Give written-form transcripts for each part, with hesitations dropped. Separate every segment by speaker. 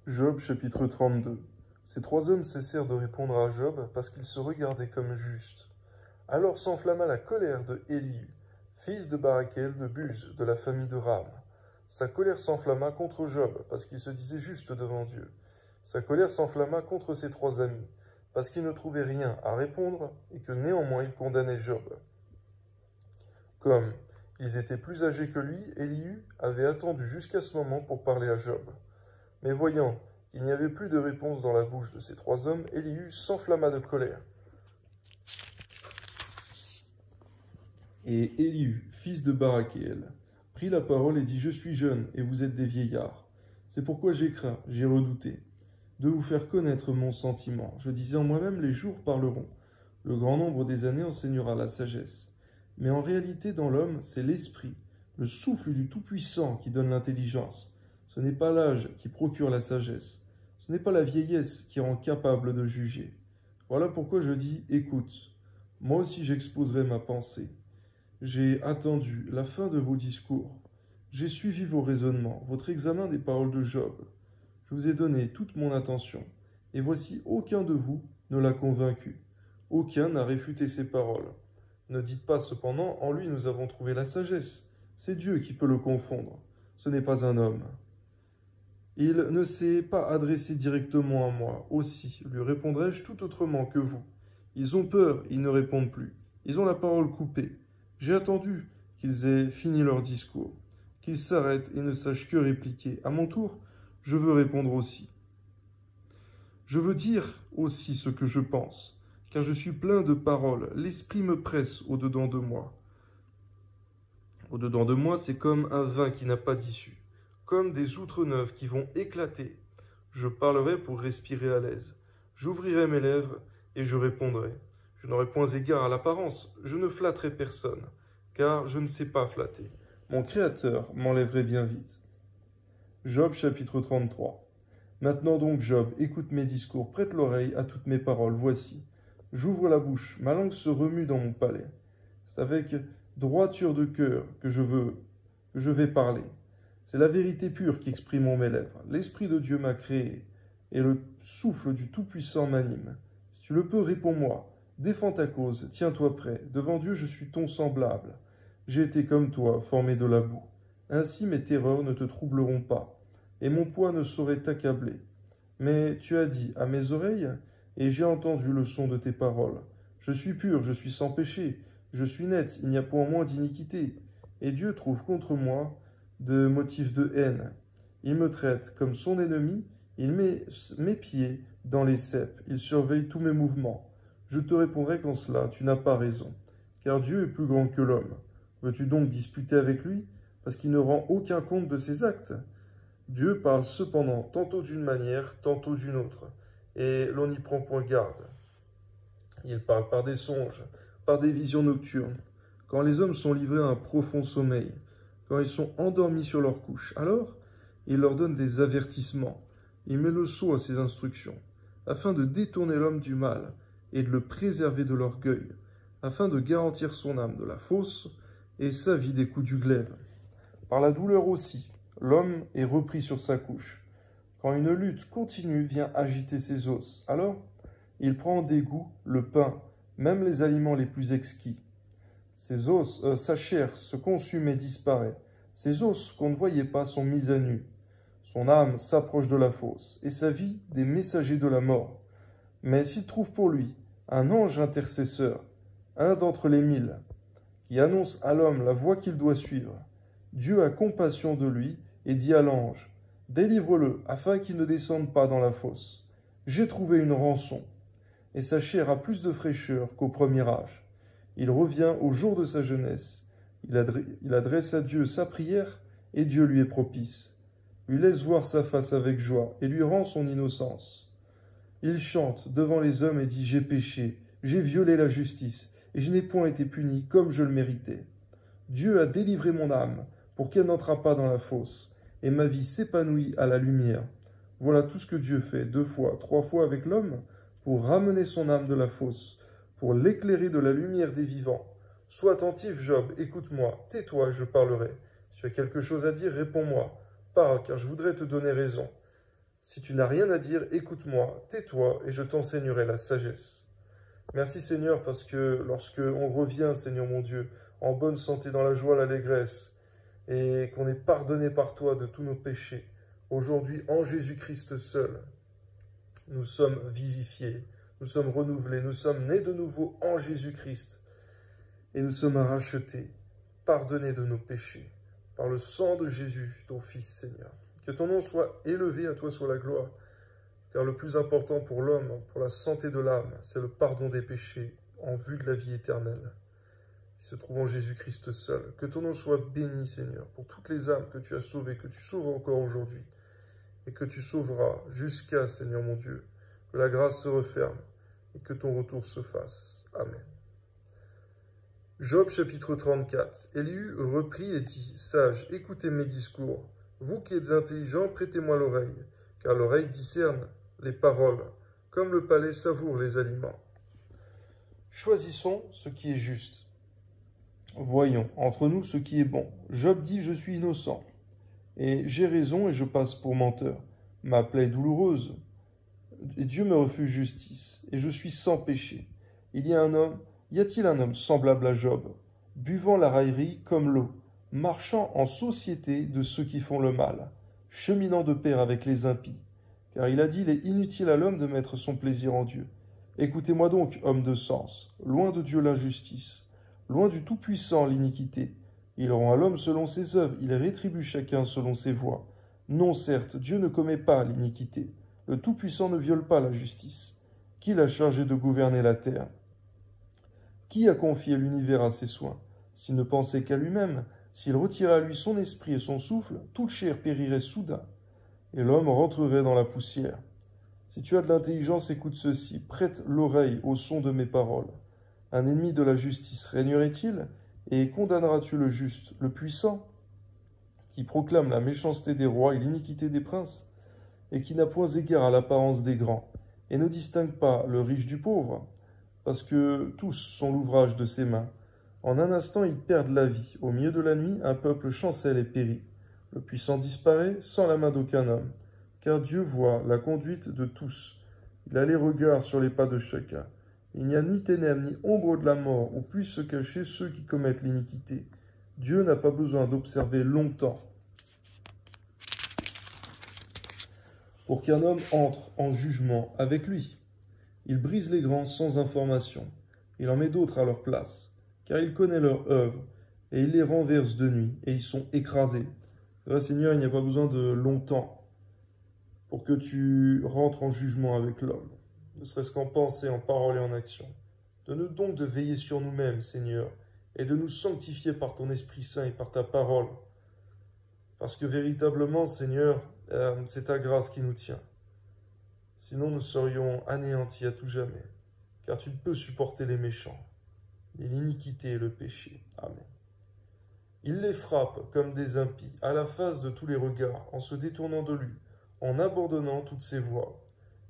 Speaker 1: Job chapitre 32. Ces trois hommes cessèrent de répondre à Job parce qu'ils se regardaient comme justes. Alors s'enflamma la colère de Élihu, fils de Barakel de Buz, de la famille de Ram. Sa colère s'enflamma contre Job parce qu'il se disait juste devant Dieu. Sa colère s'enflamma contre ses trois amis parce qu'ils ne trouvaient rien à répondre et que néanmoins ils condamnaient Job. Comme ils étaient plus âgés que lui, Élihu avait attendu jusqu'à ce moment pour parler à Job. Mais voyant qu'il n'y avait plus de réponse dans la bouche de ces trois hommes, Élihu s'enflamma de colère. Et Élihu, fils de Barakel, prit la parole et dit « Je suis jeune, et vous êtes des vieillards. C'est pourquoi j'ai craint, j'ai redouté, de vous faire connaître mon sentiment. Je disais en moi-même, les jours parleront. Le grand nombre des années enseignera la sagesse. Mais en réalité, dans l'homme, c'est l'esprit, le souffle du Tout-Puissant qui donne l'intelligence. Ce n'est pas l'âge qui procure la sagesse. Ce n'est pas la vieillesse qui rend capable de juger. Voilà pourquoi je dis « Écoute, moi aussi j'exposerai ma pensée. J'ai attendu la fin de vos discours. J'ai suivi vos raisonnements, votre examen des paroles de Job. Je vous ai donné toute mon attention. Et voici, aucun de vous ne l'a convaincu. Aucun n'a réfuté ses paroles. Ne dites pas cependant, en lui nous avons trouvé la sagesse. C'est Dieu qui peut le confondre. Ce n'est pas un homme. Il ne s'est pas adressé directement à moi. Aussi, lui répondrai-je tout autrement que vous. Ils ont peur, ils ne répondent plus. Ils ont la parole coupée. J'ai attendu qu'ils aient fini leur discours, qu'ils s'arrêtent et ne sachent que répliquer. À mon tour, je veux répondre aussi. Je veux dire aussi ce que je pense, car je suis plein de paroles. L'esprit me presse au-dedans de moi. Au-dedans de moi, c'est comme un vin qui n'a pas d'issue, comme des outres neuves qui vont éclater. Je parlerai pour respirer à l'aise. J'ouvrirai mes lèvres et je répondrai. Je n'aurai point égard à l'apparence, je ne flatterai personne, car je ne sais pas flatter. Mon Créateur m'enlèverait bien vite. Job chapitre 33. Maintenant donc, Job, écoute mes discours, prête l'oreille à toutes mes paroles. Voici, j'ouvre la bouche, ma langue se remue dans mon palais. C'est avec droiture de cœur que je vais parler. C'est la vérité pure qui exprime en mes lèvres. L'Esprit de Dieu m'a créé, et le souffle du Tout-Puissant m'anime. Si tu le peux, réponds-moi. Défends ta cause, tiens-toi prêt. Devant Dieu, je suis ton semblable. J'ai été comme toi, formé de la boue. Ainsi mes terreurs ne te troubleront pas, et mon poids ne saurait t'accabler. Mais tu as dit à mes oreilles, et j'ai entendu le son de tes paroles. Je suis pur, je suis sans péché, je suis net, il n'y a point moins d'iniquité. Et Dieu trouve contre moi de motifs de haine. Il me traite comme son ennemi, il met mes pieds dans les ceps, il surveille tous mes mouvements. Je te répondrai qu'en cela, tu n'as pas raison, car Dieu est plus grand que l'homme. Veux-tu donc disputer avec lui, parce qu'il ne rend aucun compte de ses actes? Dieu parle cependant tantôt d'une manière, tantôt d'une autre, et l'on n'y prend point garde. Il parle par des songes, par des visions nocturnes, quand les hommes sont livrés à un profond sommeil, quand ils sont endormis sur leur couche. Alors, il leur donne des avertissements, il met le sceau à ses instructions, afin de détourner l'homme du mal, et de le préserver de l'orgueil, afin de garantir son âme de la fosse et sa vie des coups du glaive. Par la douleur aussi, l'homme est repris sur sa couche. Quand une lutte continue vient agiter ses os, alors il prend en dégoût le pain, même les aliments les plus exquis. Ses os, sa chair se consume et disparaît. Ses os qu'on ne voyait pas sont mis à nu. Son âme s'approche de la fosse, et sa vie des messagers de la mort. Mais s'il trouve pour lui un ange intercesseur, un d'entre les 1000, qui annonce à l'homme la voie qu'il doit suivre, Dieu a compassion de lui et dit à l'ange, « Délivre-le, afin qu'il ne descende pas dans la fosse. J'ai trouvé une rançon. » Et sa chair a plus de fraîcheur qu'au premier âge. Il revient au jour de sa jeunesse. Il adresse à Dieu sa prière, et Dieu lui est propice. Lui laisse voir sa face avec joie, et lui rend son innocence. Il chante devant les hommes et dit « J'ai péché, j'ai violé la justice, et je n'ai point été puni comme je le méritais. Dieu a délivré mon âme pour qu'elle n'entrât pas dans la fosse, et ma vie s'épanouit à la lumière. Voilà tout ce que Dieu fait 2 fois, 3 fois avec l'homme, pour ramener son âme de la fosse, pour l'éclairer de la lumière des vivants. Sois attentif, Job, écoute-moi, tais-toi, je parlerai. Si tu as quelque chose à dire, réponds-moi. Parle, car je voudrais te donner raison. Si tu n'as rien à dire, écoute-moi, tais-toi, et je t'enseignerai la sagesse. Merci Seigneur, parce que lorsque on revient, Seigneur mon Dieu, en bonne santé, dans la joie, l'allégresse, et qu'on est pardonné par toi de tous nos péchés, aujourd'hui, en Jésus-Christ seul, nous sommes vivifiés, nous sommes renouvelés, nous sommes nés de nouveau en Jésus-Christ, et nous sommes rachetés, pardonnés de nos péchés, par le sang de Jésus, ton Fils, Seigneur. Que ton nom soit élevé, à toi soit la gloire, car le plus important pour l'homme, pour la santé de l'âme, c'est le pardon des péchés en vue de la vie éternelle, qui se trouve en Jésus-Christ seul. Que ton nom soit béni, Seigneur, pour toutes les âmes que tu as sauvées, que tu sauves encore aujourd'hui, et que tu sauveras jusqu'à, Seigneur mon Dieu, que la grâce se referme et que ton retour se fasse. Amen. Job chapitre 34. Élihu reprit et dit, « Sages, écoutez mes discours. Vous qui êtes intelligents, prêtez-moi l'oreille, car l'oreille discerne les paroles, comme le palais savoure les aliments. Choisissons ce qui est juste. Voyons entre nous ce qui est bon. Job dit, je suis innocent, et j'ai raison et je passe pour menteur. Ma plaie est douloureuse, et Dieu me refuse justice, et je suis sans péché. Y a-t-il un homme semblable à Job, buvant la raillerie comme l'eau, marchant en société de ceux qui font le mal, cheminant de pair avec les impies? Car il a dit, il est inutile à l'homme de mettre son plaisir en Dieu. Écoutez-moi donc, homme de sens, loin de Dieu l'injustice, loin du Tout-Puissant l'iniquité. Il rend à l'homme selon ses œuvres, il rétribue chacun selon ses voies. Non, certes, Dieu ne commet pas l'iniquité. Le Tout-Puissant ne viole pas la justice. Qui l'a chargé de gouverner la terre? Qui a confié l'univers à ses soins? S'il ne pensait qu'à lui-même, s'il retirait à lui son esprit et son souffle, toute chair périrait soudain, et l'homme rentrerait dans la poussière. Si tu as de l'intelligence, écoute ceci, prête l'oreille au son de mes paroles. Un ennemi de la justice régnerait-il, et condamneras-tu le juste, le puissant, qui proclame la méchanceté des rois et l'iniquité des princes, et qui n'a point égard à l'apparence des grands, et ne distingue pas le riche du pauvre, parce que tous sont l'ouvrage de ses mains. En un instant, ils perdent la vie. Au milieu de la nuit, un peuple chancelle et périt. Le puissant disparaît sans la main d'aucun homme, car Dieu voit la conduite de tous. Il a les regards sur les pas de chacun. Il n'y a ni ténèbres ni ombre de la mort où puissent se cacher ceux qui commettent l'iniquité. Dieu n'a pas besoin d'observer longtemps pour qu'un homme entre en jugement avec lui. Il brise les grands sans information. Il en met d'autres à leur place, car il connaît leur œuvre, et il les renverse de nuit, et ils sont écrasés. C'est vrai, Seigneur, il n'y a pas besoin de longtemps pour que tu rentres en jugement avec l'homme, ne serait-ce qu'en pensée, en parole et en action. Donne-nous donc de veiller sur nous-mêmes, Seigneur, et de nous sanctifier par ton Esprit Saint et par ta parole. Parce que véritablement, Seigneur, c'est ta grâce qui nous tient. Sinon, nous serions anéantis à tout jamais, car tu ne peux supporter les méchants, et l'iniquité et le péché. Amen. Il les frappe comme des impies, à la face de tous les regards, en se détournant de lui, en abandonnant toutes ses voies.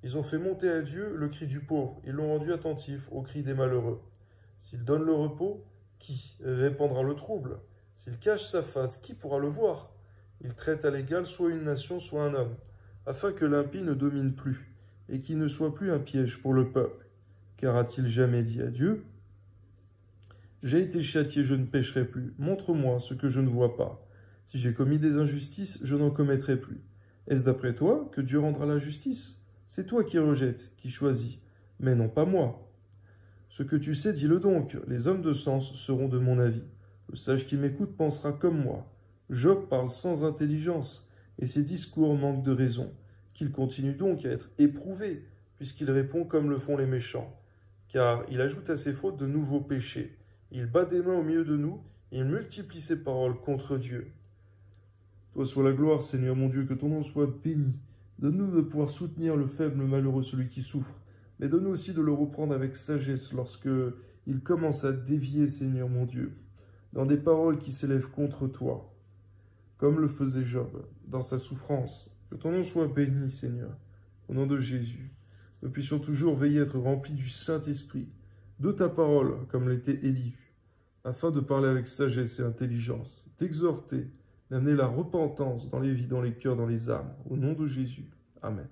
Speaker 1: Ils ont fait monter à Dieu le cri du pauvre, ils l'ont rendu attentif au cri des malheureux. S'il donne le repos, qui répandra le trouble? S'il cache sa face, qui pourra le voir? Il traite à l'égal soit une nation, soit un homme, afin que l'impie ne domine plus, et qu'il ne soit plus un piège pour le peuple. Car a-t-il jamais dit à Dieu, « J'ai été châtié, je ne pécherai plus. Montre-moi ce que je ne vois pas. Si j'ai commis des injustices, je n'en commettrai plus. » Est-ce d'après toi que Dieu rendra la justice? C'est toi qui rejettes, qui choisis, mais non pas moi. Ce que tu sais, dis-le donc. Les hommes de sens seront de mon avis. Le sage qui m'écoute pensera comme moi. Job parle sans intelligence, et ses discours manquent de raison. Qu'il continue donc à être éprouvé, puisqu'il répond comme le font les méchants. Car il ajoute à ses fautes de nouveaux péchés. Il bat des mains au milieu de nous, et il multiplie ses paroles contre Dieu. Toi soit la gloire, Seigneur mon Dieu, que ton nom soit béni. Donne-nous de pouvoir soutenir le faible, le malheureux, celui qui souffre, mais donne-nous aussi de le reprendre avec sagesse lorsque il commence à dévier, Seigneur mon Dieu, dans des paroles qui s'élèvent contre toi, comme le faisait Job dans sa souffrance. Que ton nom soit béni, Seigneur, au nom de Jésus. Nous puissions toujours veiller à être remplis du Saint-Esprit, de ta parole, comme l'était Élie, afin de parler avec sagesse et intelligence, d'exhorter, d'amener la repentance dans les vies, dans les cœurs, dans les âmes, au nom de Jésus. Amen.